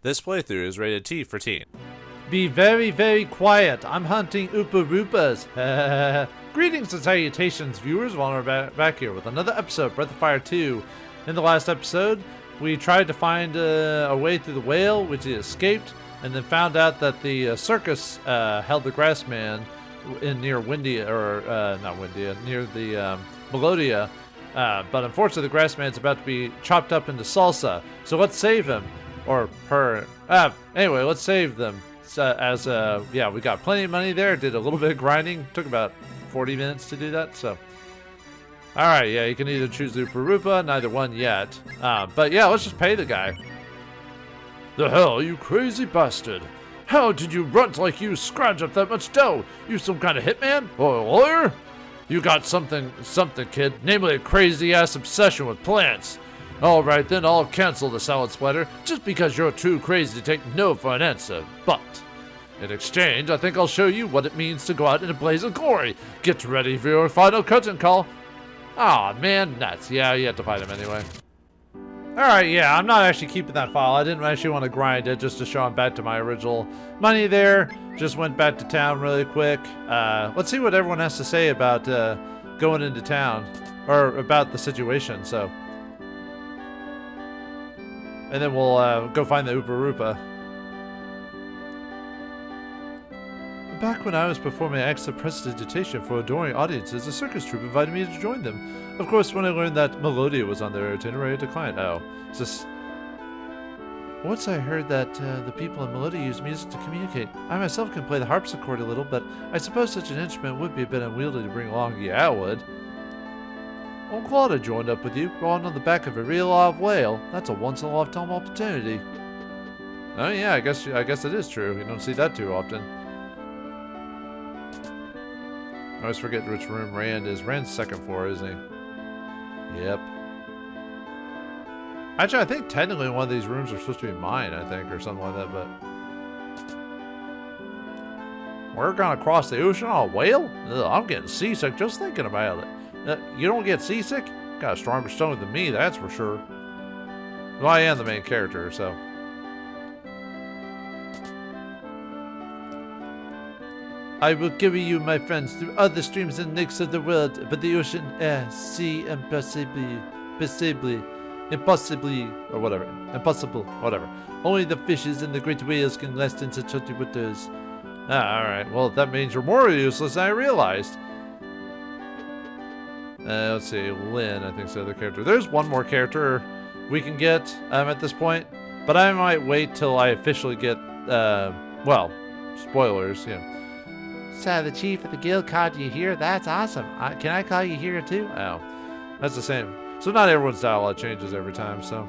This playthrough is rated T for teen. Be very, very quiet. I'm hunting Upa Rupas. Greetings and salutations, viewers. While we're back here with another episode of Breath of Fire 2. In the last episode, we tried to find a way through the whale, which he escaped, and then found out that the circus held the grassman near Windia, or not Windia, near the Melodia. But unfortunately, the grassman's about to be chopped up into salsa. So let's save him. Or her. Anyway, let's save them. Yeah, we got plenty of money there. Did a little bit of grinding. Took about 40 minutes to do that. So, all right, yeah, you can either choose Upa Rupa, neither one yet. But yeah, let's just pay the guy. The hell, you crazy bastard! How did you runt like you scrounge up that much dough? You some kind of hitman or a lawyer? You got something, kid. Namely, a crazy-ass obsession with plants. Alright then, I'll cancel the salad splatter, just because you're too crazy to take no for an answer. But, in exchange, I think I'll show you what it means to go out in a blaze of glory. Get ready for your final curtain call. Aw, man, nuts. Yeah, you have to fight him anyway. Alright, yeah, I'm not actually keeping that file. I didn't actually want to grind it just to show him back to my original money there. Just went back to town really quick. Let's see what everyone has to say about going into town, or about the situation, so. And then we'll go find the Upa Rupa. Back when I was performing acts of prestidigitation for adoring audiences, a circus troupe invited me to join them. Of course, when I learned that Melodia was on their itinerary, I declined. Oh, it's just... Once I heard that the people in Melodia use music to communicate. I myself can play the harpsichord a little, but I suppose such an instrument would be a bit unwieldy to bring along. Yeah, it would. I'm glad I joined up with you, riding on the back of a real live whale. That's a once-in-a-lifetime opportunity. Oh yeah, I guess it is true. You don't see that too often. I always forget which room Rand is. Rand's second floor, isn't he? Yep. Actually, I think technically one of these rooms are supposed to be mine, I think, or something like that, but... We're gonna cross the ocean on a whale? Ugh, I'm getting seasick just thinking about it. You don't get seasick? Got a stronger stomach than me, that's for sure. Well, I am the main character, so... I will carry you, my friends, through other streams and lakes of the world, but the ocean, air, sea, impossibly, or whatever, impossible, whatever. Only the fishes and the great whales can last in such salty waters. Alright, well, that means you're more useless than I realized. Let's see, Lynn, I think is the other character. There's one more character we can get at this point, but I might wait till I officially get, well, spoilers, you know. So the chief of the guild called you here? That's awesome. Can I call you here too? Oh, that's the same. So not everyone's dialogue changes every time, so.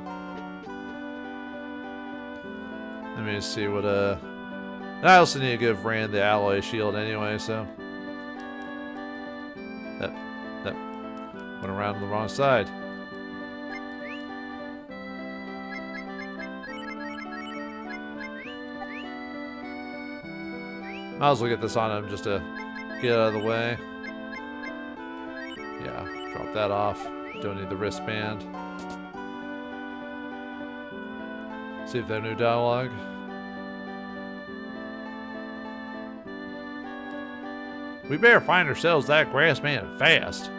Let me see what, I also need to give Rand the alloy shield anyway, so. That went around the wrong side. Might as well get this on him just to get out of the way. Yeah, drop that off. Don't need the wristband. See if they have new dialogue. We better find ourselves that grassman fast.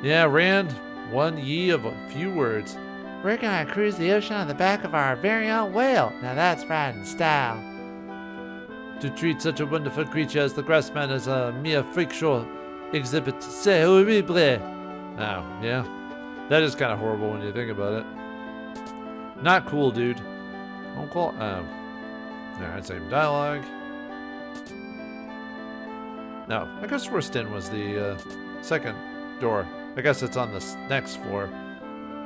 Yeah, Rand, one ye of a few words. We're gonna cruise the ocean on the back of our very own whale. Now that's riding style. To treat such a wonderful creature as the grassman as a mere freak show exhibit, c'est horrible. Oh, yeah. That is kind of horrible when you think about it. Not cool, dude. Don't call. Alright, same dialogue. No, I guess Rustin was the second door. I guess it's on the next floor.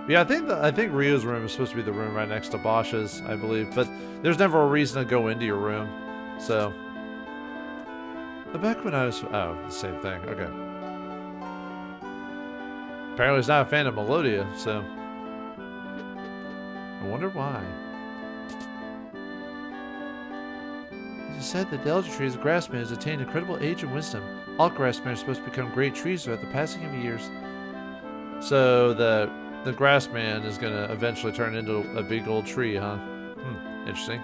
Yeah, I think Ryu's room is supposed to be the room right next to Bosch's, I believe. But there's never a reason to go into your room. So. But back when I was... Oh, the same thing. Okay. Apparently he's not a fan of Melodia, so... I wonder why. It is said that the Elder Tree as a grassman has attained incredible age and wisdom. All grassmen are supposed to become great trees throughout the passing of years. So the grassman is going to eventually turn into a big old tree, huh? Interesting.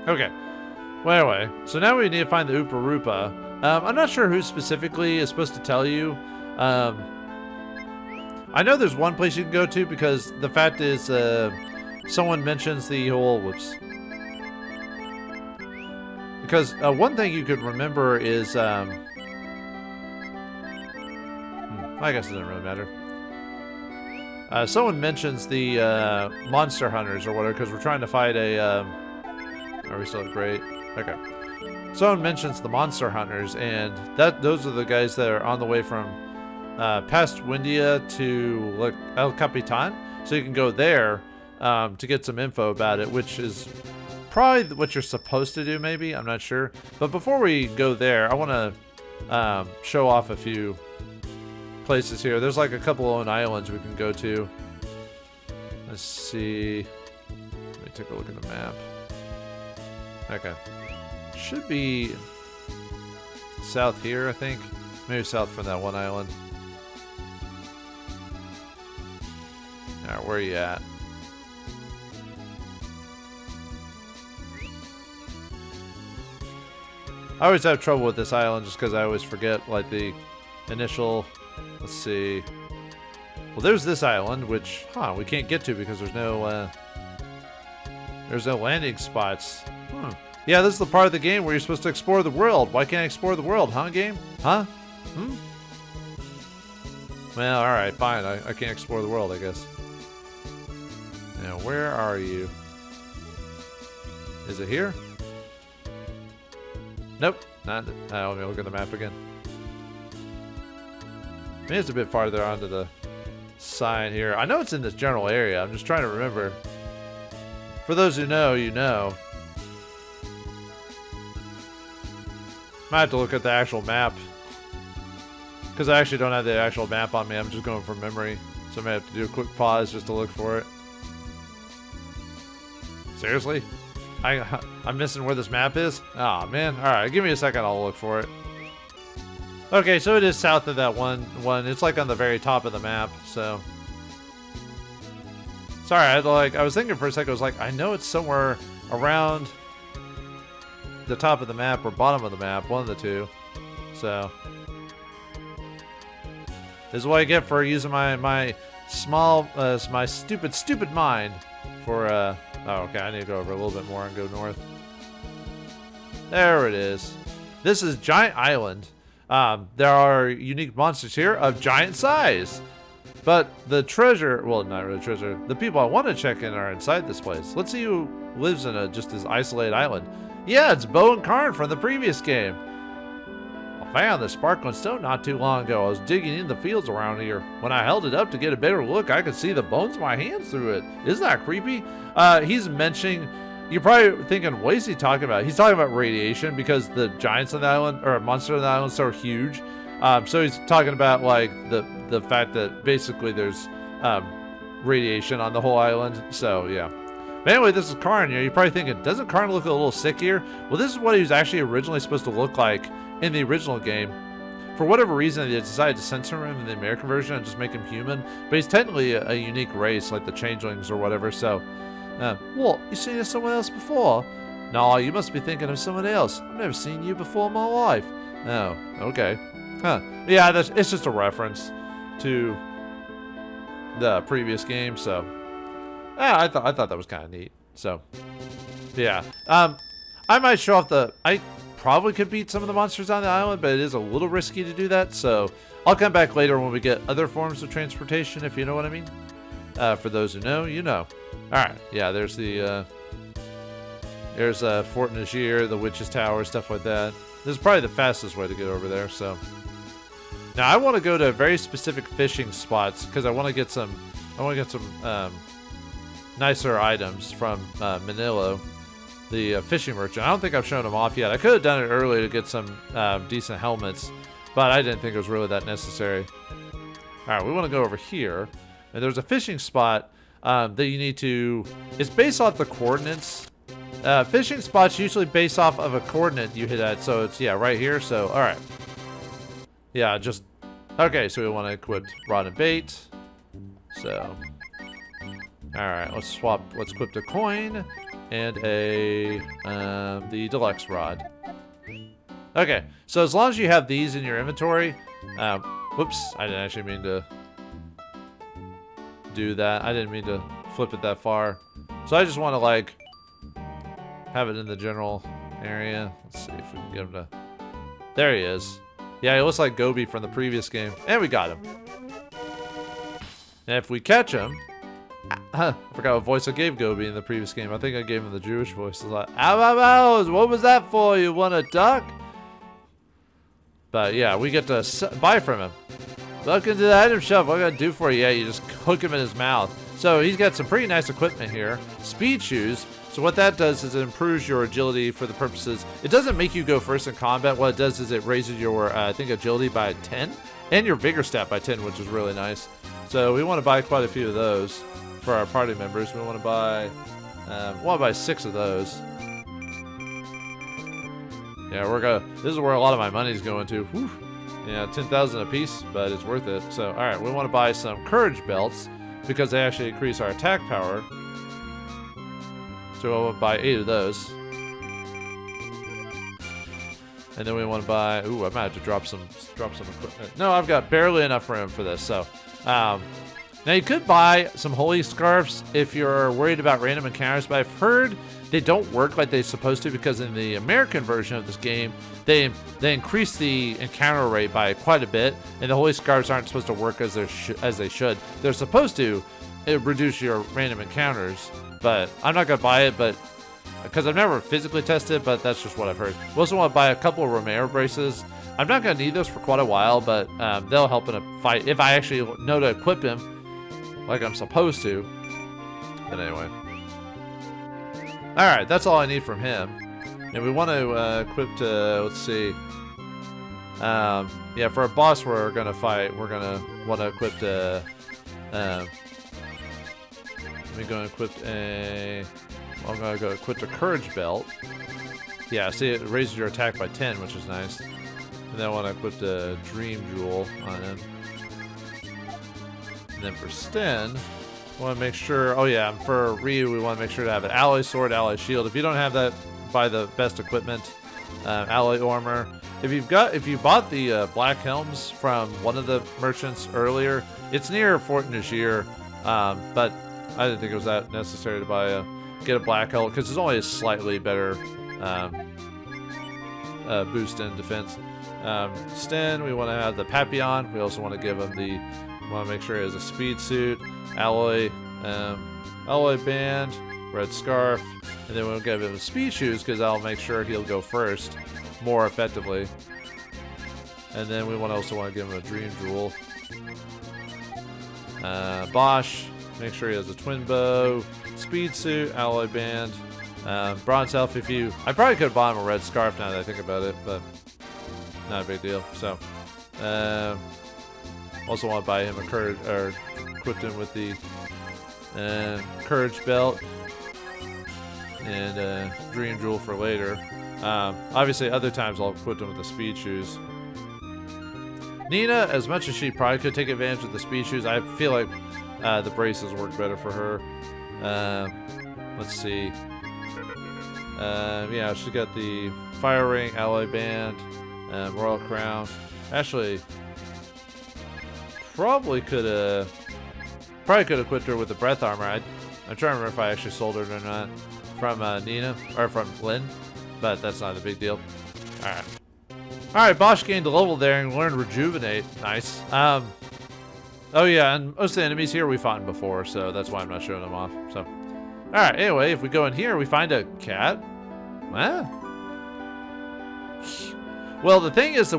Okay. Well, anyway, so now we need to find the Upa Rupa. I'm not sure who specifically is supposed to tell you. I know there's one place you can go to because the fact is, someone mentions the whole, whoops. Because one thing you could remember is, I guess it doesn't really matter. Someone mentions the monster hunters or whatever because we're trying to fight a, are we still great? Okay. Someone mentions the monster hunters, and those are the guys that are on the way from past Windia to El Capitan. So you can go there to get some info about it, which is probably what you're supposed to do, maybe. I'm not sure. But before we go there, I want to show off a few places here. There's like a couple of islands we can go to. Let's see. Let me take a look at the map. Okay. Should be south here, I think. Maybe south from that one island. Alright, where are you at? I always have trouble with this island just because I always forget, like, the initial... Let's see. Well, there's this island, which, we can't get to because there's no landing spots. Yeah, this is the part of the game where you're supposed to explore the world. Why can't I explore the world, huh, game? Huh? Well, alright, fine. I can't explore the world, I guess. Now, where are you? Is it here? Nope. Not. Let me look at the map again. Maybe it's a bit farther onto the sign here. I know it's in this general area. I'm just trying to remember. For those who know, you know. Might have to look at the actual map. Because I actually don't have the actual map on me. I'm just going from memory. So I may have to do a quick pause just to look for it. Seriously? I'm missing where this map is? Aw, man. Alright, give me a second. I'll look for it. Okay, so it is south of that one. It's like on the very top of the map, so... Sorry, I was thinking for a second. I was like, I know it's somewhere around the top of the map or bottom of the map. One of the two. So... This is what I get for using my small, my stupid mind for, oh, okay, I need to go over a little bit more and go north. There it is. This is Giant Island. There are unique monsters here of giant size. But the treasure, well, not really treasure, the people I want to check in are inside this place. Let's see who lives in just this isolated island. Yeah, it's Bo and Karn from the previous game. I found this sparkling stone not too long ago. I was digging in the fields around here. When I held it up to get a better look, I could see the bones of my hands through it. Isn't that creepy? He's mentioning, you're probably thinking, what is he talking about? He's talking about radiation because the giants on the island, or monsters on the island, are so huge. So he's talking about like the fact that basically there's radiation on the whole island. So yeah. But anyway, this is Karn. You're probably thinking, doesn't Karn look a little sick here? Well, this is what he was actually originally supposed to look like in the original game. For whatever reason, they decided to censor him in the American version and just make him human. But he's technically a unique race, like the changelings or whatever. So, what? You seen someone else before? No, you must be thinking of someone else. I've never seen you before in my life. Oh, okay. Huh. Yeah, it's just a reference to the previous game. So, I thought that was kind of neat. So, yeah. I might show off I probably could beat some of the monsters on the island, but it is a little risky to do that, so I'll come back later when we get other forms of transportation, if you know what I mean. For those who know, you know. Alright, yeah, there's the, there's Fort Niger, the Witch's Tower, stuff like that. This is probably the fastest way to get over there, so. Now, I want to go to very specific fishing spots, because I want to get some, nicer items from Manila. The fishing merchant. I don't think I've shown him off yet. I could have done it earlier to get some decent helmets, but I didn't think it was really that necessary. Alright, we want to go over here. And there's a fishing spot that you need to... It's based off the coordinates. Fishing spots usually based off of a coordinate you hit at, so it's, yeah, right here. So, alright. Yeah, just... Okay, so we want to equip rod and bait. So... Alright, let's equip the coin. and the deluxe rod. Okay, so as long as you have these in your inventory, whoops, I didn't actually mean to do that. I didn't mean to flip it that far. So I just want to like have it in the general area. Let's see if we can get him to. There he is. Yeah, he looks like Gobi from the previous game, and we got him. And if we catch him, I forgot what voice I gave Gobi in the previous game. I think I gave him the Jewish voice. It's like, ow, ow, ow, what was that for? You want a duck? But yeah, we get to buy from him. Welcome to the item shop. What am I gonna do for you? Yeah, you just hook him in his mouth. So he's got some pretty nice equipment here. Speed shoes. So what that does is it improves your agility for the purposes. It doesn't make you go first in combat. What it does is it raises your, I think, agility by 10 and your vigor stat by 10, which is really nice. So we want to buy quite a few of those for our party members. We want to buy 6 of those. Yeah, this is where a lot of my money's going to. Whew. Yeah, 10,000 a piece, but it's worth it. So, all right, we want to buy some courage belts because they actually increase our attack power. So we'll buy 8 of those. And then we want to buy, ooh, I might have to drop some equipment. No, I've got barely enough room for this. So, now you could buy some holy scarves if you're worried about random encounters, but I've heard they don't work like they're supposed to because in the American version of this game, they increase the encounter rate by quite a bit, and the holy scarves aren't supposed to work as they should. They're supposed to reduce your random encounters, but I'm not gonna buy it, but because I've never physically tested it, but that's just what I've heard. We also want to buy a couple of Romero braces. I'm not gonna need those for quite a while, but they'll help in a fight if I actually know to equip him like I'm supposed to. But anyway. Alright, that's all I need from him. And we want to equip to, let's see. Yeah, for a boss we're going to fight, we're going to want to equip to, let me go and equip I'm going to go equip the courage belt. Yeah, see, it raises your attack by 10, which is nice. And then I want to equip the dream jewel on him. And then for Sten, I want to make sure, oh yeah, for Ryu, we want to make sure to have an alloy sword, alloy shield. If you don't have that, buy the best equipment, alloy armor. If you bought the black helms from one of the merchants earlier, it's near Fort Niger, but I didn't think it was that necessary to get a black helm because it's only a slightly better boost in defense. Sten, we want to have the Papillon. We also want to give him want to make sure he has a speed suit, alloy band, red scarf, and then we'll give him speed shoes because I'll make sure he'll go first more effectively. And then we also want to give him a dream jewel. Bosch, make sure he has a twin bow, speed suit, alloy band, bronze elf. I probably could have bought him a red scarf now that I think about it, but not a big deal. So, also want to buy him equip him with the courage belt and dream jewel for later. Obviously, other times I'll equip him with the speed shoes. Nina, as much as she probably could take advantage of the speed shoes, I feel like the braces work better for her. Let's see. Yeah, she got the fire ring, alloy band, royal crown. Actually, probably could have equipped her with the breath armor. I'm trying to remember if I actually sold it or not from Nina or from Lynn, but that's not a big deal. All right, Bosch gained a level there and learned rejuvenate. Nice. Oh yeah, and most of the enemies here we fought in before, so that's why I'm not showing them off. So, all right. Anyway, if we go in here, we find a cat. What? Well, the thing is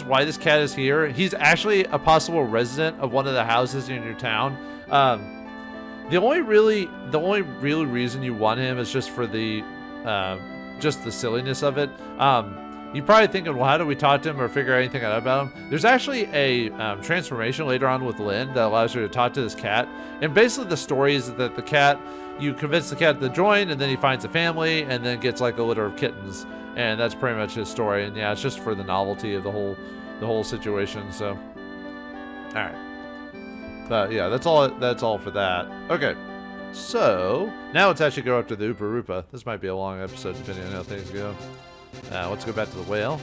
why this cat is here. He's actually a possible resident of one of the houses in your town. The only real reason you want him is just for the silliness of it. You're probably thinking, well, how do we talk to him or figure anything out about him? There's actually a transformation later on with Lynn that allows you to talk to this cat. And basically the story is that you convince the cat to join, and then he finds a family, and then gets like a litter of kittens. And that's pretty much his story. And yeah, it's just for the novelty of the whole situation. So, all right. But yeah, that's all for that. Okay. So, now let's actually go up to the Upa Rupa. This might be a long episode depending on how things go. Let's go back to the whale.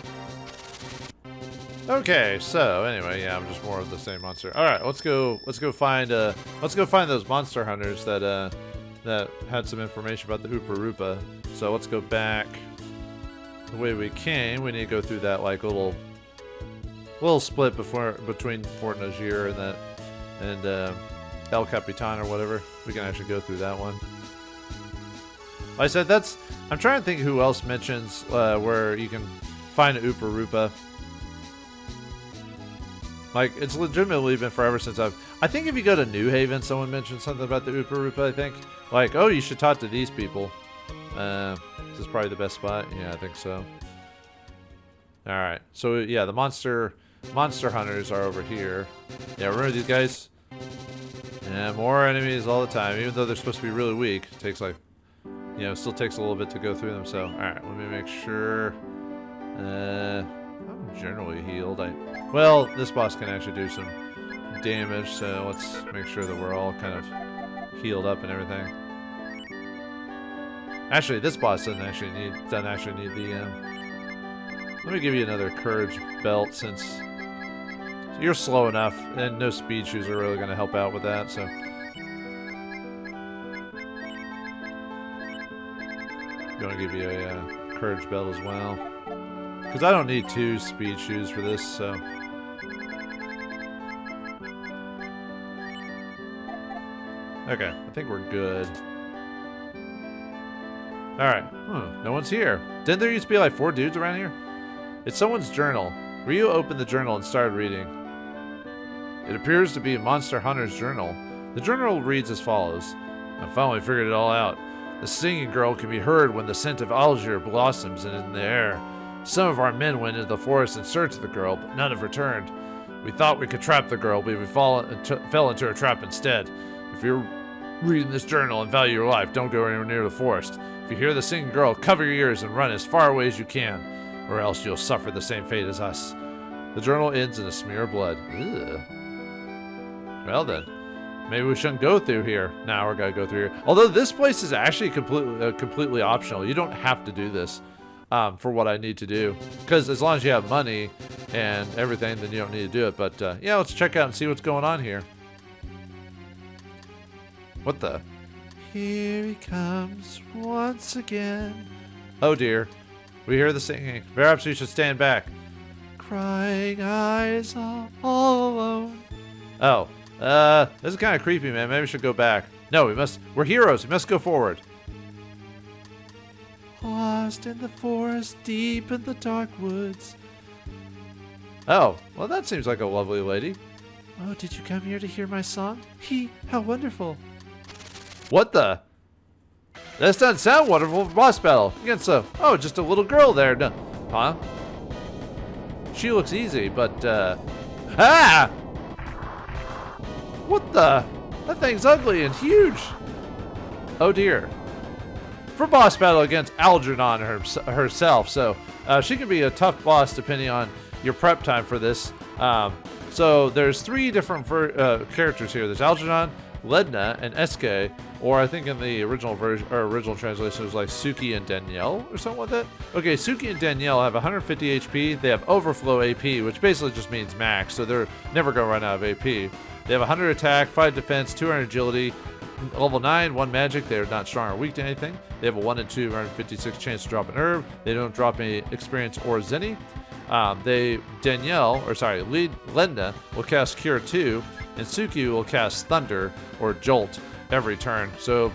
Okay, so anyway, yeah, I'm just more of the same monster. All right, let's go find those monster hunters that had some information about the Upa Rupa. So let's go back the way we came. We need to go through that like little split between Fort Najir and El Capitan or whatever. We can actually go through that one. Like I said, I'm trying to think who else mentions where you can find an Upa Rupa. Like, it's legitimately been forever since I think if you go to New Haven, someone mentioned something about the Upa Rupa, I think. Like, oh, you should talk to these people. This is probably the best spot. Yeah, I think so. Alright, so yeah, the monster hunters are over here. Yeah, remember these guys? Yeah, more enemies all the time, even though they're supposed to be really weak. It takes like, still takes a little bit to go through them, so. Alright, let me make sure. I'm generally healed. Well, this boss can actually do some damage, so let's make sure that we're all kind of healed up and everything. Actually, this boss doesn't actually need the. Let me give you another courage belt since you're slow enough, and no speed shoes are really going to help out with that. So. I'm going to give you a courage belt as well. Because I don't need 2 speed shoes for this, so. Okay, I think we're good. Alright, no one's here. Didn't there used to be like 4 dudes around here? It's someone's journal. Ryu opened the journal and started reading. It appears to be a monster hunter's journal. The journal reads as follows. I finally figured it all out. The singing girl can be heard when the scent of Algier blossoms in the air. Some of our men went into the forest in search of the girl, but none have returned. We thought we could trap the girl, but we fell into a trap instead. If you're reading this journal and value your life, don't go anywhere near the forest. If you hear the singing girl, cover your ears and run as far away as you can, or else you'll suffer the same fate as us. The journal ends in a smear of blood. Ugh. Well then, maybe we shouldn't go through here. Now we're gonna go through here. Although this place is actually completely optional. You don't have to do this. For what I need to do, because as long as you have money and everything, then you don't need to do it. But yeah, let's check out and see what's going on here. What the? Here he comes once again. Oh dear, we hear the singing. Perhaps we should stand back. Crying eyes all alone. Oh, this is kind of creepy, man. Maybe we should go back. No, we're heroes. We must go forward. Lost in the forest, deep in the dark woods. Oh, well that seems like a lovely lady. Oh, did you come here to hear my song? How wonderful. What the? This doesn't sound wonderful for boss battle. Against just a little girl there. No, huh? She looks easy, but, What the? That thing's ugly and huge. Oh dear. For boss battle against Algernon herself, so she can be a tough boss depending on your prep time for this. So there's 3 different characters here. There's Algernon, Ledna, and Eske, or I think in the original version or original translation it was like Suki and Danielle or something like that. Okay, Suki and Danielle have 150 HP. They have overflow AP, which basically just means max, so they're never gonna run out of AP. They have 100 attack, 5 defense, 200 agility. Level 9, 1 magic. They're not strong or weak to anything. They have a 1 in 256 chance to drop an herb. They don't drop any experience or zenny. Lenda will cast Cure 2, and Suki will cast Thunder or Jolt every turn. So,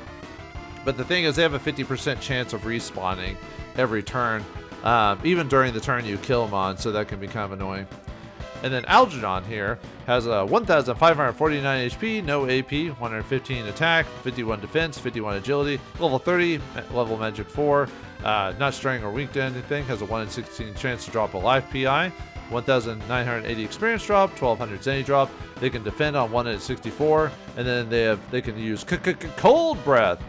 but the thing is, they have a 50% chance of respawning every turn, even during the turn you kill them on. So that can be kind of annoying. And then Algernon here has a 1,549 HP, no AP, 115 attack, 51 defense, 51 agility, level 30, level magic 4, not strong or weak to anything, has a 1 in 16 chance to drop a life PI, 1,980 experience drop, 1,200 zenny drop. They can defend on 1 in 64, and then they can use cold breath,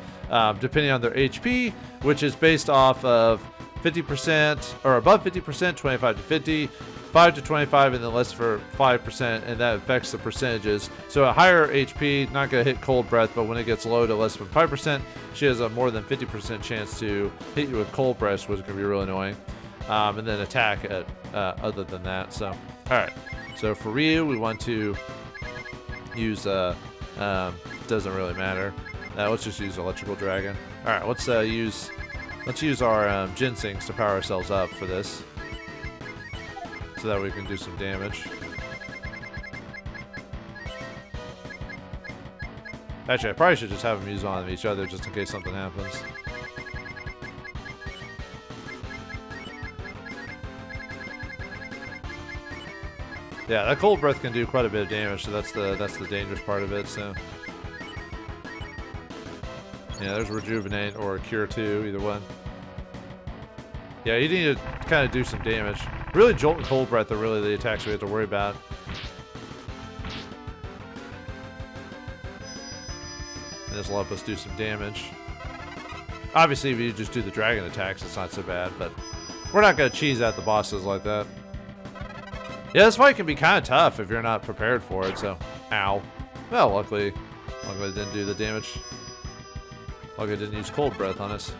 depending on their HP, which is based off of 50% or above 50%, 25 to 50, 5 to 25, and then less for 5%, and that affects the percentages. So a higher HP, not going to hit cold breath, but when it gets low to less than 5%, she has a more than 50% chance to hit you with cold breath, which can be really annoying. And then attack at other than that. So, alright. So for Ryu, we want to use, doesn't really matter. Let's just use Electrical Dragon. Alright, let's use our Ginsings to power ourselves up for this, so that we can do some damage. Actually, I probably should just have them use on each other just in case something happens. Yeah, that cold breath can do quite a bit of damage, so that's the dangerous part of it. So yeah, there's Rejuvenate or Cure 2, either one. Yeah, you need to kind of do some damage. Really, Jolt and Cold Breath are really the attacks we have to worry about. And this will help us do some damage. Obviously, if you just do the dragon attacks, it's not so bad, but we're not going to cheese out the bosses like that. Yeah, this fight can be kind of tough if you're not prepared for it, so... Ow. Well, luckily it didn't do the damage. Luckily it didn't use Cold Breath on us.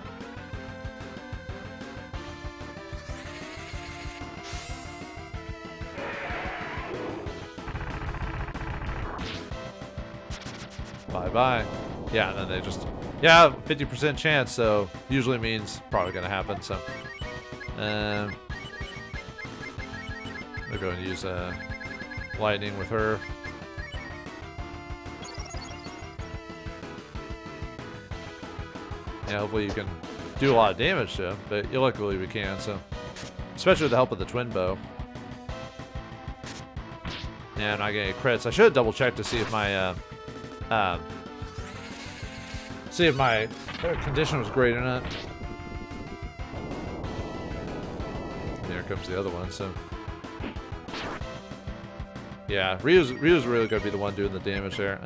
Bye-bye. Yeah, and then they just... Yeah, 50% chance, so usually means probably going to happen, so... We're going to use lightning with her. Yeah, hopefully you can do a lot of damage to him, but luckily we can, so... Especially with the help of the twin bow. Yeah, I'm not getting any crits. I should have double checked to see if my condition was great or not. There comes the other one, so... Yeah, Ryu's really gonna be the one doing the damage there.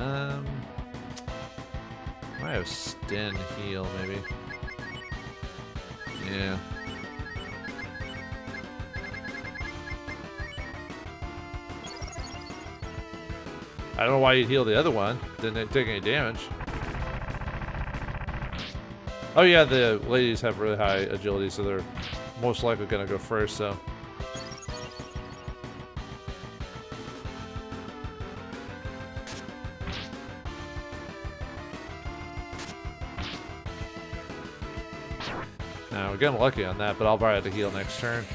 Might have Sten heal, maybe. Yeah. I don't know why you'd heal the other one. Didn't take any damage. Oh yeah, the ladies have really high agility, so they're most likely gonna go first, so... Now, we're getting lucky on that, but I'll probably have to heal next turn.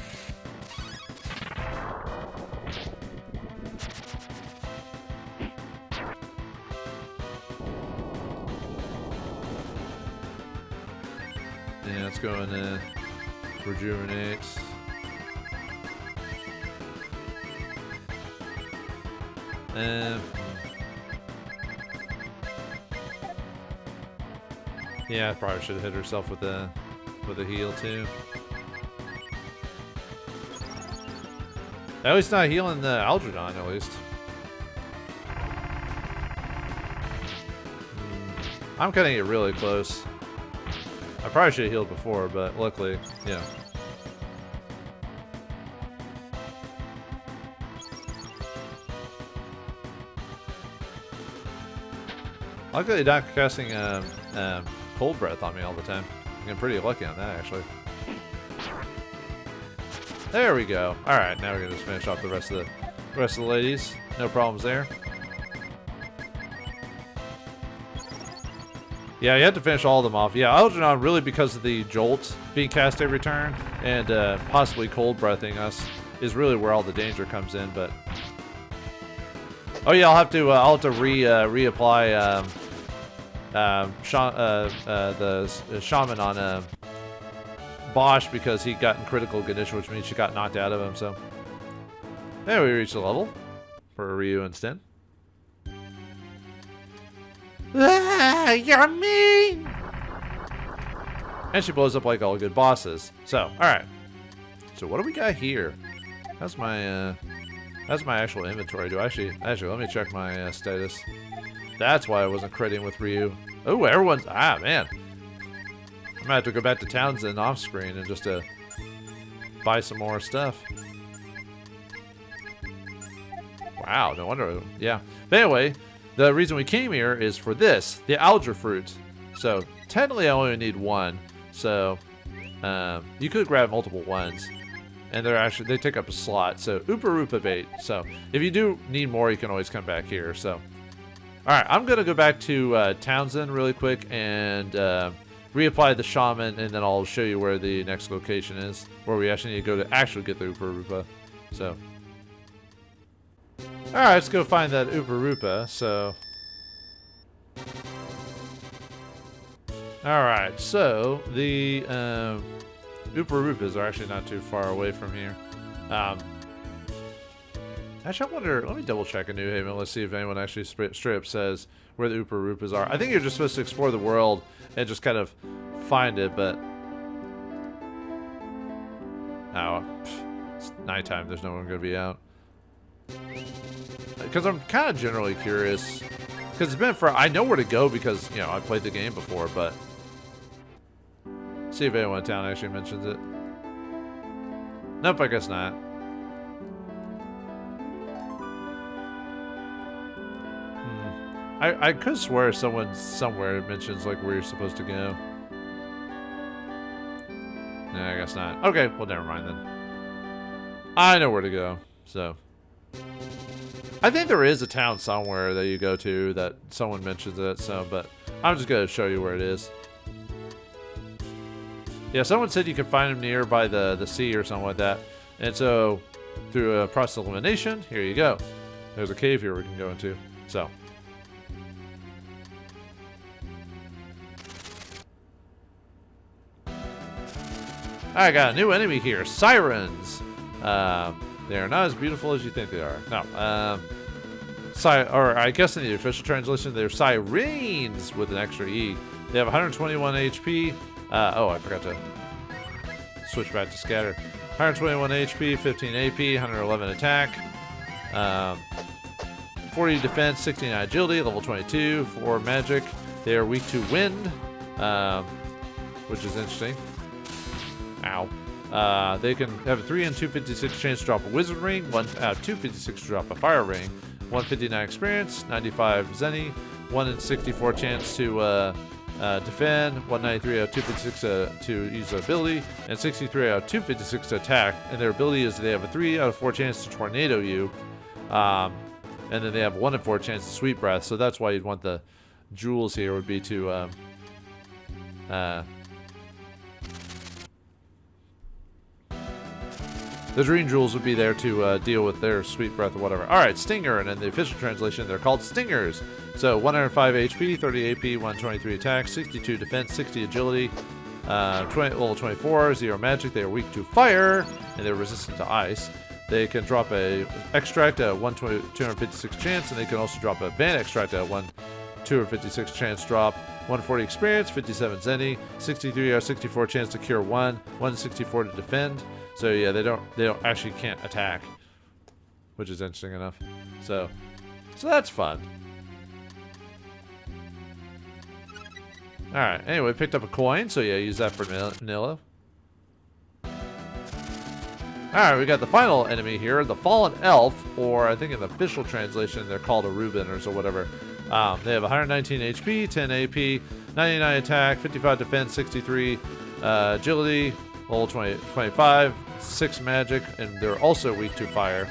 Yeah, let's go and rejuvenate. Yeah, I probably should have hit herself with a heal too. At least not healing the Algernon, at least. I'm cutting it really close. I probably should have healed before, but luckily, yeah. Luckily, not casting cold breath on me all the time. I'm pretty lucky on that, actually. There we go. All right, now we're gonna just finish off the rest of the ladies. No problems there. Yeah, you have to finish all of them off. Yeah, Algernon, really because of the jolt being cast every turn and possibly cold breathing us is really where all the danger comes in. But oh yeah, I'll have to reapply the shaman on Bosch because he got in critical condition, which means she got knocked out of him. So there we reached the level for Ryu and Sten. Ah, you're mean! And she blows up like all good bosses. So, alright. So what do we got here? That's my actual inventory. Actually, let me check my status. That's why I wasn't critting with Ryu. Oh, everyone's... Ah, man. I'm gonna have to go back to Townsend off screen and just buy some more stuff. Wow, no wonder. Yeah. But anyway, the reason we came here is for this, the algae fruit. So technically I only need one. So you could grab multiple ones. And they take up a slot. So Rupa bait. So if you do need more, you can always come back here. So alright, I'm gonna go back to Townsend really quick and reapply the shaman, and then I'll show you where the next location is, where we actually need to go to actually get the Rupa. So alright, let's go find that Rupa. So alright, so the Rupas are actually not too far away from here. Actually, I wonder, let me double check in New Haven. Let's see if anyone actually straight up says where the Rupas are. I think you're just supposed to explore the world and just kind of find it, but oh, it's nighttime. There's no one going to be out. Because I'm kind of generally curious. Because it's been for, I know where to go because, you know, I played the game before, but see if anyone in town actually mentions it. Nope, I guess not. I could swear someone somewhere mentions like where you're supposed to go. Nah, I guess not. Okay, well never mind then. I know where to go, so. I think there is a town somewhere that you go to that someone mentions it, so, but I'm just gonna show you where it is. Yeah, someone said you could find them near by the sea or something like that. And so, through a process of elimination, here you go. There's a cave here we can go into, so. I got a new enemy here, Sirens. They are not as beautiful as you think they are. No, or I guess in the official translation, they're Sirens with an extra E. They have 121 HP. Oh, I forgot to switch back to scatter. 121 HP, 15 AP, 111 attack, 40 defense, 69 agility, level 22, 4 magic. They are weak to wind, which is interesting. Ow. They can have a 3 and 256 chance to drop a wizard ring, 256 to drop a fire ring, 159 experience, 95 zenny, 1 in 64 chance to defend, 193 out of 256 to use their ability, and 63 out of 256 to attack. And their ability is they have a 3 out of 4 chance to tornado you, and then they have 1 in 4 chance to sweet breath. So that's why you'd want the jewels here would be to the dream jewels would be there to deal with their sweet breath or whatever. Alright, Stinger, and in the official translation, they're called Stingers. So 105 HP, 30 AP, 123 attack, 62 defense, 60 agility, level 24, 0 magic. They are weak to fire, and they're resistant to ice. They can drop a extract at 256 chance, and they can also drop a van extract at 256 chance drop, 140 experience, 57 zenny, 63 or 64 chance to cure 1, 164 to defend. So yeah, they don't actually can't attack, which is interesting enough. So that's fun. All right. Anyway, picked up a coin, so yeah, use that for Nilla. All right, we got the final enemy here, the Fallen Elf, or I think in the official translation they're called a Reuben or so whatever. They have 119 HP, 10 AP, 99 attack, 55 defense, 63 agility, level 25, 6 magic, and they're also weak to fire.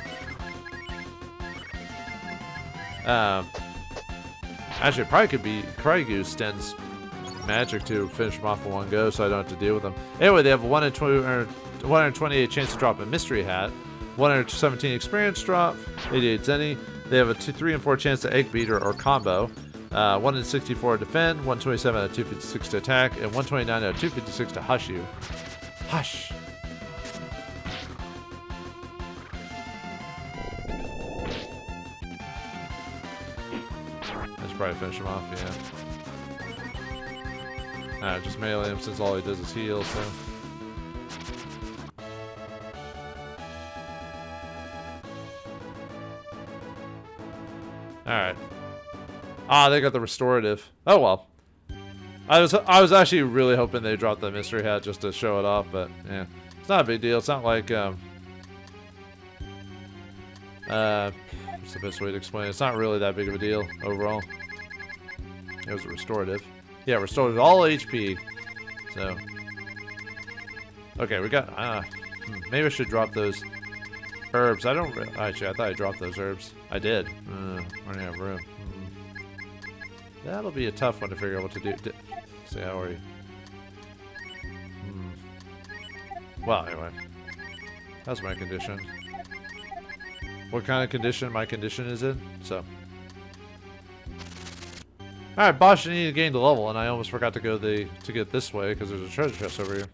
Actually, probably use Sten's magic to finish them off in one go, so I don't have to deal with them. Anyway, they have a 128 chance to drop a mystery hat, 117 experience drop, 88 zenny. They have a 3 and 4 chance to egg beater or combo, 1 in 64 to defend, 127 out of 256 to attack, and 129 out of 256 to hush you. Hush. Let's probably finish him off, yeah. Just melee him since all he does is heal, so. Alright. They got the restorative. Oh well. I was actually really hoping they dropped the mystery hat just to show it off, but yeah. It's not a big deal. It's not like, what's the best way to explain it? It's not really that big of a deal overall. It was a restorative. Yeah, restorative all HP. So, okay, we got, maybe I should drop those herbs. I don't, actually, I thought I dropped those herbs. I did. Running out of room. That'll be a tough one to figure out what to do. See, how are you? Well, anyway. How's my condition? What kind of condition my condition is in? So. Alright, boss, you need to gain the level, and I almost forgot to go to get this way, because there's a treasure chest over here.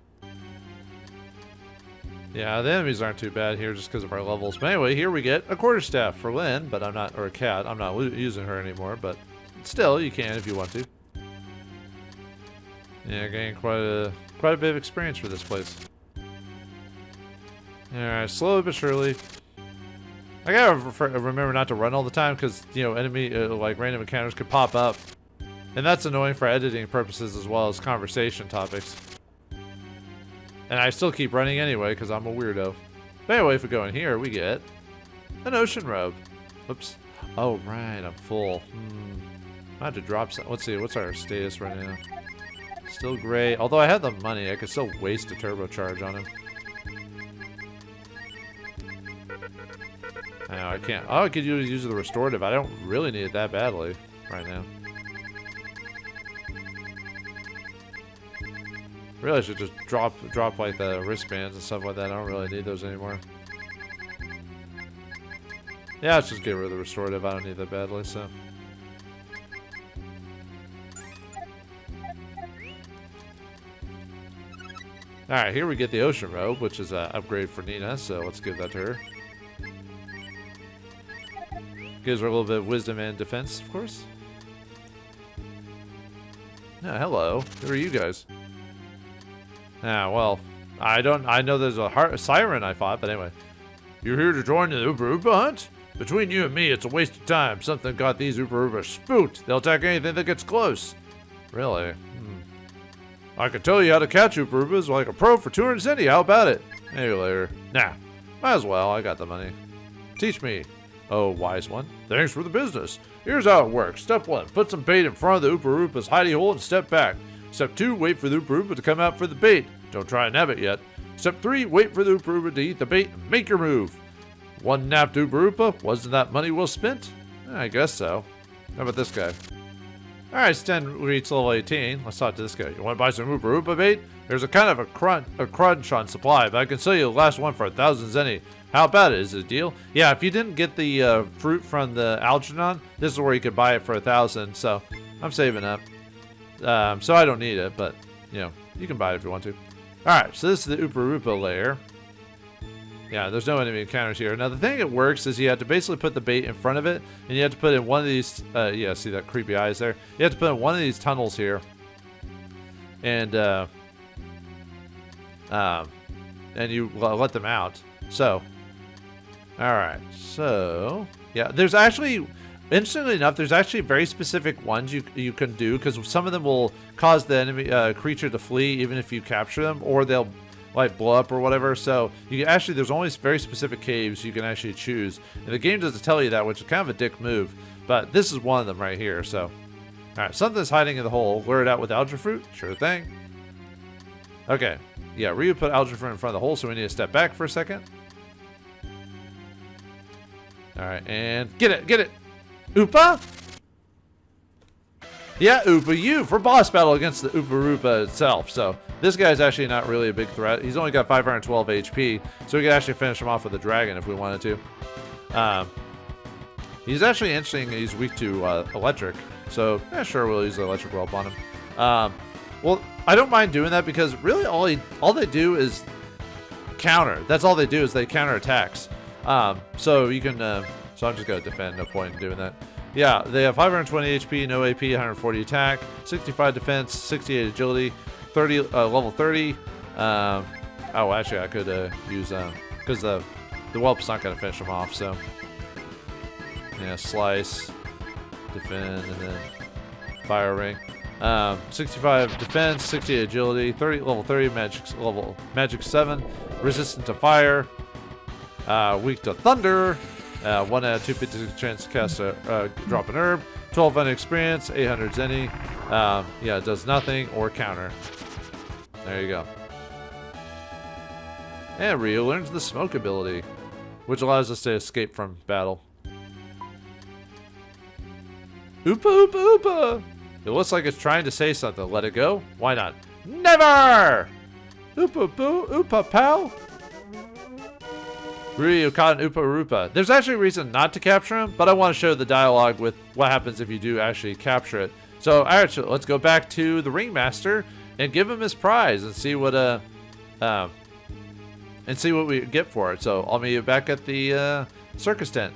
Yeah, the enemies aren't too bad here just because of our levels. But anyway, here we get a quarterstaff for Lynn, but I'm not, or a cat. I'm not using her anymore, but still, you can if you want to. Yeah, gain quite a bit of experience for this place. Alright, slowly but surely. I gotta remember not to run all the time because, you know, enemy, like random encounters could pop up. And that's annoying for editing purposes as well as conversation topics. And I still keep running anyway because I'm a weirdo. But anyway, if we go in here, we get an ocean robe. Oops. Oh, right, I'm full. I had to drop some. Let's see, what's our status right now? Still gray. Although I have the money, I could still waste a turbocharge on him. I know, I can't. Oh, I could use the restorative. I don't really need it that badly right now. Really, I should just drop like the wristbands and stuff like that. I don't really need those anymore. Yeah, let's just get rid of the restorative. I don't need that badly, so. Alright, here we get the ocean robe, which is an upgrade for Nina, so let's give that to her. Gives her a little bit of wisdom and defense, of course. Yeah, hello. Who are you guys? Ah, well, I know there's a siren I fought, but anyway. You're here to join the Upa hunt? Between you and me, it's a waste of time. Something got these Upa spooked. They'll attack anything that gets close. Really? I can tell you how to catch Upa like a pro for 200 centi. How about it? Maybe later. Nah, might as well. I got the money. Teach me. Oh, wise one. Thanks for the business. Here's how it works. Step 1. Put some bait in front of the Upa's hidey hole and step back. Step 2. Wait for the Upa to come out for the bait. Don't try and nab it yet. Step 3. Wait for the Upa to eat the bait and make your move. One napped Upa. Wasn't that money well spent? I guess so. How about this guy? Alright, Sten reached level 18. Let's talk to this guy. You want to buy some Upa bait? There's a kind of a crunch on supply, but I can sell you the last one for 1,000 zeni. How about it? Is it a deal? Yeah, if you didn't get the fruit from the Algernon, this is where you could buy it for 1,000. So I'm saving up. So I don't need it, but you know, you can buy it if you want to. Alright, so this is the Upa layer. Yeah, there's no enemy encounters here. Now the thing that works is you have to basically put the bait in front of it, and you have to put in one of these, yeah, see that creepy eyes there? You have to put in one of these tunnels here. And you let them out. So, alright, so, yeah, there's actually, interestingly enough, there's actually very specific ones you can do, because some of them will cause the enemy creature to flee even if you capture them, or they'll like blow up or whatever. So you can actually, there's only very specific caves you can actually choose, and the game doesn't tell you that, which is kind of a dick move, but this is one of them right here. So alright, something's hiding in the hole. Lure it out with algae fruit? Sure thing. Okay, yeah, Ryu put algae fruit in front of the hole, so we need to step back for a second. Alright, and get it Upa? Yeah, Upa you for boss battle against the Upa itself. So this guy's actually not really a big threat. He's only got 512 HP, so we could actually finish him off with a dragon if we wanted to. He's actually interesting. He's weak to electric, so yeah, sure, we'll use the electric rope on him. Well, I don't mind doing that because really all they do is counter. That's all they do is they counter attacks. So you can. So I'm just gonna defend. No point in doing that. Yeah, they have 520 HP, no AP, 140 attack, 65 defense, 68 agility, 30 level 30. Oh, actually, I could use because the whelp's not gonna finish them off. So yeah, slice, defend, and then fire ring. 65 defense, 60 agility, level 30 magic 7, resistant to fire, weak to thunder, 1 out of 250 chance to cast drop an herb, 1200 experience, 800 zenny. Yeah, it does nothing or counter. There you go. And Ryu learns the smoke ability, which allows us to escape from battle. Oopa oopa oopa! It looks like it's trying to say something. Let it go? Why not? Never! Oopa boo, oopa pal. Ryu caught an Upa Rupa. There's actually a reason not to capture him, but I want to show the dialogue with what happens if you do actually capture it. So actually, let's go back to the Ringmaster and give him his prize and see what we get for it. So I'll meet you back at the circus tent.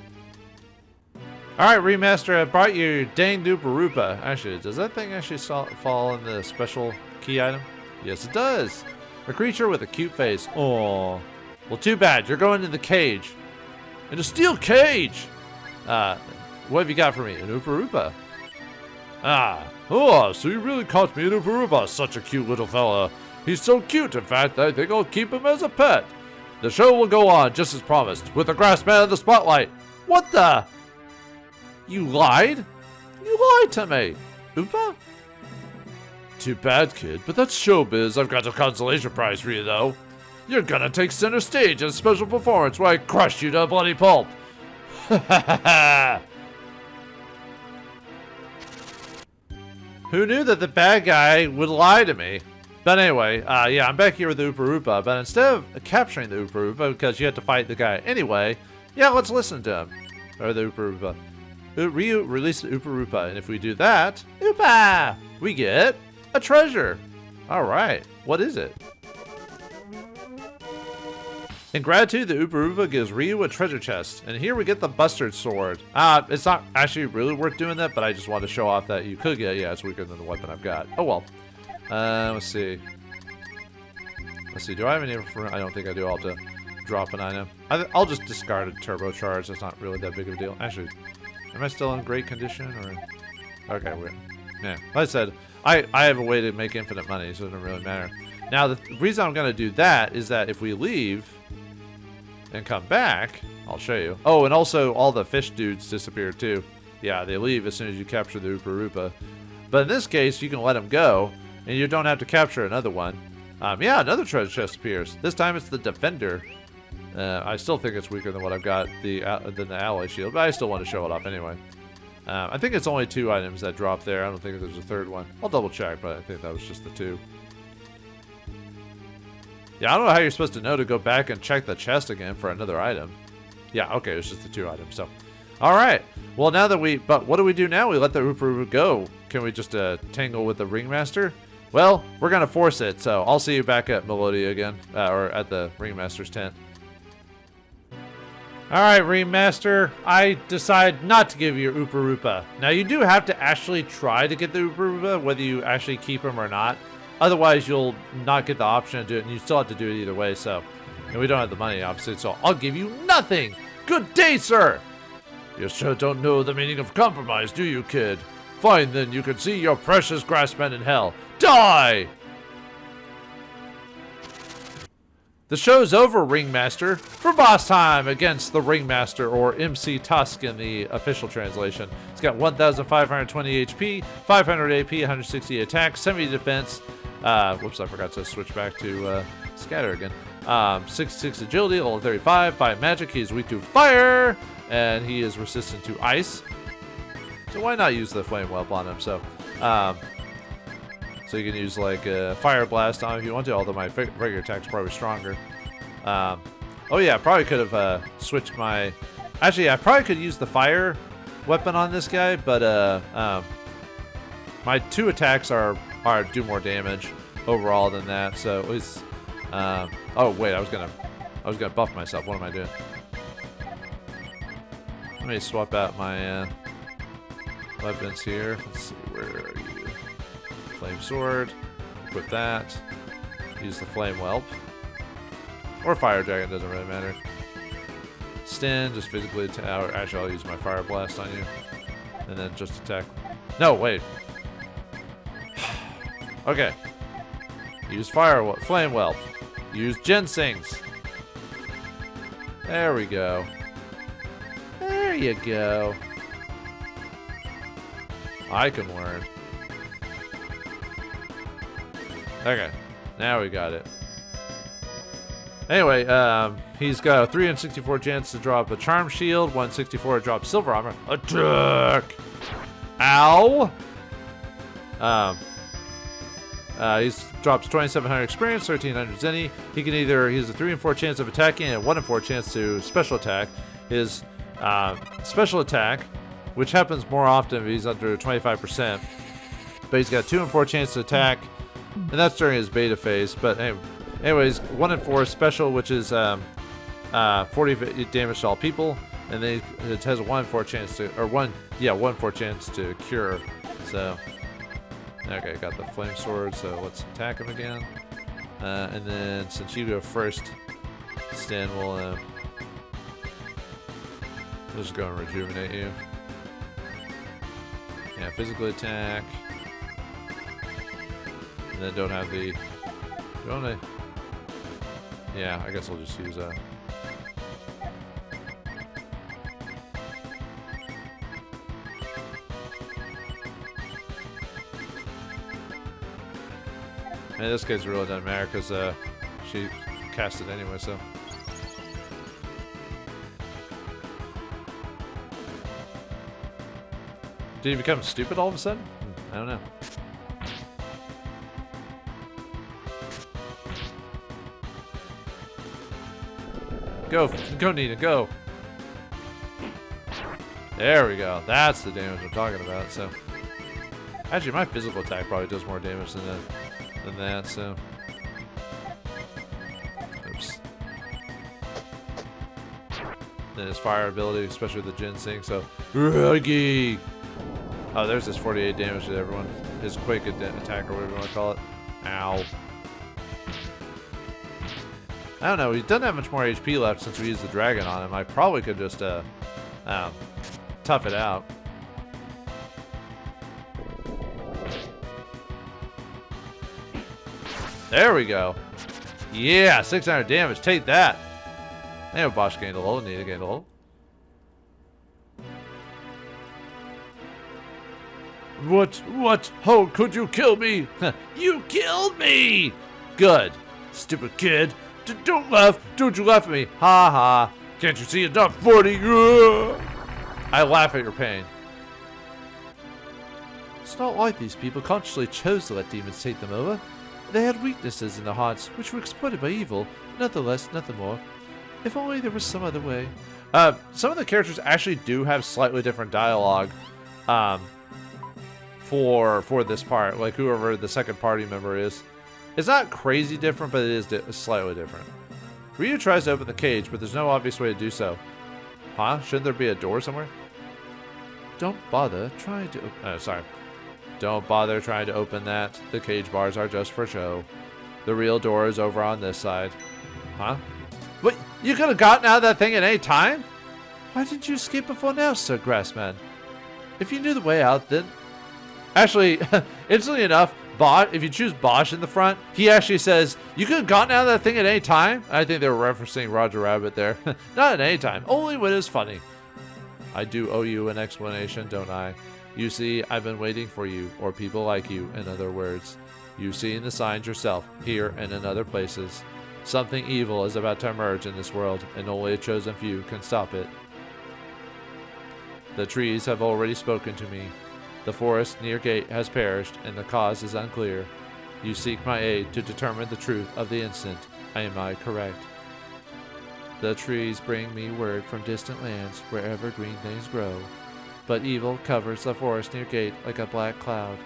Alright, Ringmaster, I brought you your dang Upa Rupa. Actually, does that thing actually fall in the special key item? Yes, it does. A creature with a cute face. Aww. Well, too bad. You're going in the cage. In a steel cage! What have you got for me? An Upa Rupa. So you really caught me an Upa Rupa. Such a cute little fella. He's so cute, in fact, I think I'll keep him as a pet. The show will go on, just as promised, with the grassman in the spotlight. What the? You lied? You lied to me. Upa? Too bad, kid, but that's showbiz. I've got a consolation prize for you, though. You're gonna take center stage in a special performance where I crush you to a bloody pulp. Who knew that the bad guy would lie to me? But anyway, yeah, I'm back here with the Upa Rupa, but instead of capturing the Upa Rupa, because you have to fight the guy anyway, yeah, let's listen to him. Or the Upa Rupa. Ryu released the Upa Rupa, and if we do that, Upa, we get a treasure. Alright, what is it? In gratitude, the Upa Rupa gives Ryu a treasure chest, and here we get the Bustard Sword. It's not actually really worth doing that, but I just wanted to show off that you could get. Yeah, it's weaker than the weapon I've got. Oh well. Let's see. Do I have any for? I don't think I do. I'll have to drop an item. I'll just discard a turbocharge. That's not really that big of a deal. Actually, am I still in great condition? Or okay, we're yeah. Like I said, I have a way to make infinite money, so it doesn't really matter. Now the reason I'm gonna do that is that if we leave and come back, I'll show you. Oh, and also all the fish dudes disappear too. Yeah, they leave as soon as you capture the Upa Rupa. But in this case, you can let them go, and you don't have to capture another one. Yeah, another treasure chest appears. This time it's the Defender. I still think it's weaker than what I've got than the Alloy Shield, but I still want to show it off anyway. I think it's only 2 items that drop there. I don't think there's a third one. I'll double check, but I think that was just the 2. Yeah, I don't know how you're supposed to know to go back and check the chest again for another item. Yeah, okay, it's just the 2 items, so. Alright, well now that but what do we do now? We let the Upa Rupa go. Can we just tangle with the Ringmaster? Well, we're gonna force it, so I'll see you back at Melodia again, or at the Ringmaster's tent. Alright, Ringmaster, I decide not to give you your Upa Rupa. Now you do have to actually try to get the Upa Rupa, whether you actually keep him or not. Otherwise, you'll not get the option to do it, and you still have to do it either way, so. And we don't have the money, obviously, so I'll give you nothing! Good day, sir! You sure don't know the meaning of compromise, do you, kid? Fine, then, you can see your precious grassman in hell. Die! The show's over, Ringmaster. For boss time against the Ringmaster, or MC Tusk in the official translation. It's got 1,520 HP, 500 AP, 160 attack, 70 defense. Whoops, I forgot to switch back to Scatter again. 66 agility, level 35, 5 magic. He's weak to fire, and he is resistant to ice. So why not use the Flame Whelp on him? So you can use like Fire Blast on him if you want to, although my regular attack's probably stronger. Oh yeah, I probably could have switched my... Actually, I probably could use the Fire weapon on this guy, but my 2 attacks do more damage overall than that. So at least... oh wait, I was gonna buff myself. What am I doing? Let me swap out my weapons here. Let's see, where are you? Flame Sword. Equip that. Use the Flame Whelp. Or Fire Dragon, doesn't really matter. Sten, just physically attack. Actually, I'll use my Fire Blast on you. And then just attack. No, wait. Okay. Use flame whelp. Use ginsengs. There we go. There you go. I can learn. Okay. Now we got it. Anyway, he's got a 3 in 64 chance to drop a charm shield, 164 to drop silver armor. Attack! Ow! He drops 2,700 experience, 1,300 zenny. He has a 3 in 4 chance of attacking and a 1 in 4 chance to special attack. His special attack, which happens more often if he's under 25%, but he's got 2 in 4 chance to attack, and that's during his beta phase. But anyways, 1 in 4 special, which is 40 damage to all people, and then it has a 1 in 4 chance to, 1 in 4 chance to cure. So. Okay, got the flame sword, so let's attack him again. And then since you go first, Stan will just go and rejuvenate you. Yeah, physical attack. And then don't have the... Yeah, I guess I'll just use a... And this case really doesn't matter because she cast it anyway, so. Did he become stupid all of a sudden? I don't know. Go, Nina, go. There we go. That's the damage I'm talking about. So, actually, my physical attack probably does more damage than that, so. Oops. Then his fire ability, especially with the ginseng, so. Ruggy! Oh, there's his 48 damage to everyone. His quick attack, or whatever you want to call it. Ow. I don't know, he doesn't have much more HP left since we used the dragon on him. I probably could just, tough it out. There we go. Yeah, 600 damage. Take that. And Bosch gained a level. Nita gained a level. What? How could you kill me? You killed me! Good. Stupid kid. Don't laugh. Don't you laugh at me. Ha ha. Can't you see enough 40? I laugh at your pain. It's not like these people consciously chose to let demons take them over. They had weaknesses in their hearts, which were exploited by evil. Nothing less, nothing more. If only there was some other way. Some of the characters actually do have slightly different dialogue for this part. Like whoever the second party member is. It's not crazy different, but it is slightly different. Ryu tries to open the cage, but there's no obvious way to do so. Huh? Shouldn't there be a door somewhere? Don't bother trying to... Don't bother trying to open that. The cage bars are just for show. The real door is over on this side. Huh? What? You could have gotten out of that thing at any time? Why didn't you escape before now, Sir Grassman? If you knew the way out, then... Actually, instantly enough, if you choose Bosch in the front, he actually says, you could have gotten out of that thing at any time? I think they were referencing Roger Rabbit there. Not at any time. Only when it's funny. I do owe you an explanation, don't I? You see, I've been waiting for you, or people like you, in other words. You've seen the signs yourself, here and in other places. Something evil is about to emerge in this world, and only a chosen few can stop it. The trees have already spoken to me. The forest near gate has perished, and the cause is unclear. You seek my aid to determine the truth of the incident. Am I correct? The trees bring me word from distant lands where evergreen things grow. But evil covers the forest near gate like a black cloud.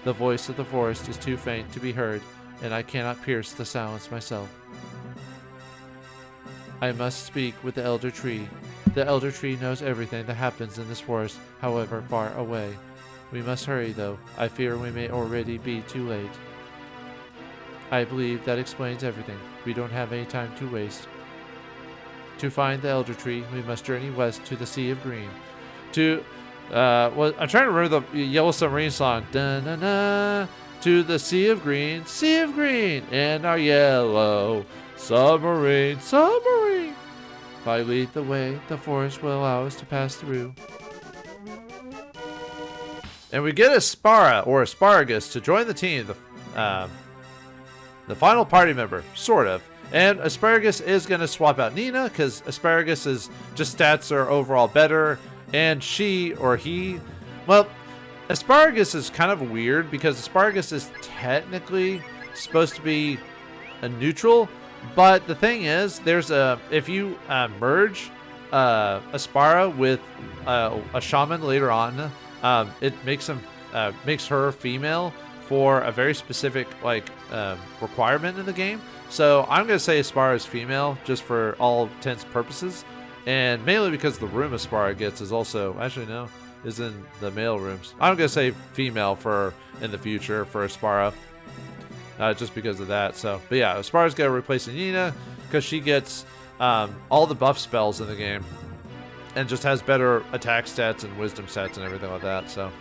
The voice of the forest is too faint to be heard, and I cannot pierce the silence myself. I must speak with the elder tree. The elder tree knows everything that happens in this forest, however far away. We must hurry, though. I fear we may already be too late. I believe that explains everything. We don't have any time to waste. To find the elder tree, we must journey west to the Sea of Green. I'm trying to remember the Yellow Submarine song. Da-na-na, to the sea of green, in our yellow submarine, submarine. If I lead the way, the forest will allow us to pass through. And we get Aspara, or Asparagus, to join the team, the final party member, sort of. And Asparagus is going to swap out Nina, because Asparagus' just stats are overall better, and she, or he, well, Asparagus is kind of weird, because Asparagus is technically supposed to be a neutral, but the thing is, if you merge Aspara with a shaman later on, it makes her female for a very specific requirement in the game. So I'm gonna say Aspara is female just for all intents and purposes, and mainly because the room Aspara gets is also is in the male rooms. I'm gonna say female for in the future for Aspara. Just because of that. So, but yeah, Aspara's gonna replace Nina because she gets all the buff spells in the game and just has better attack stats and wisdom stats and everything like that. So,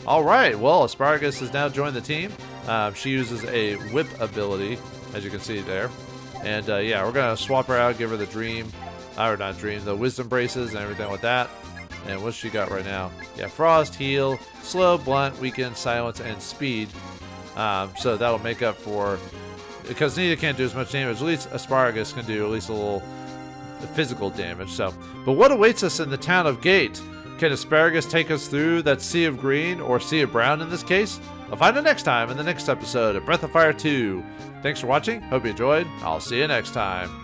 all right. Well, Asparagus has now joined the team. She uses a whip ability, as you can see there, and yeah, we're gonna swap her out, give her the the wisdom braces and everything like that. And what's she got right now? Yeah, Frost, Heal, Slow, Blunt, Weaken, Silence, and Speed. So that'll make up for... Because Nina can't do as much damage, at least Asparagus can do at least a little physical damage. So, but what awaits us in the town of Gate? Can Asparagus take us through that sea of green, or sea of brown in this case? I'll find out next time in the next episode of Breath of Fire 2. Thanks for watching. Hope you enjoyed. I'll see you next time.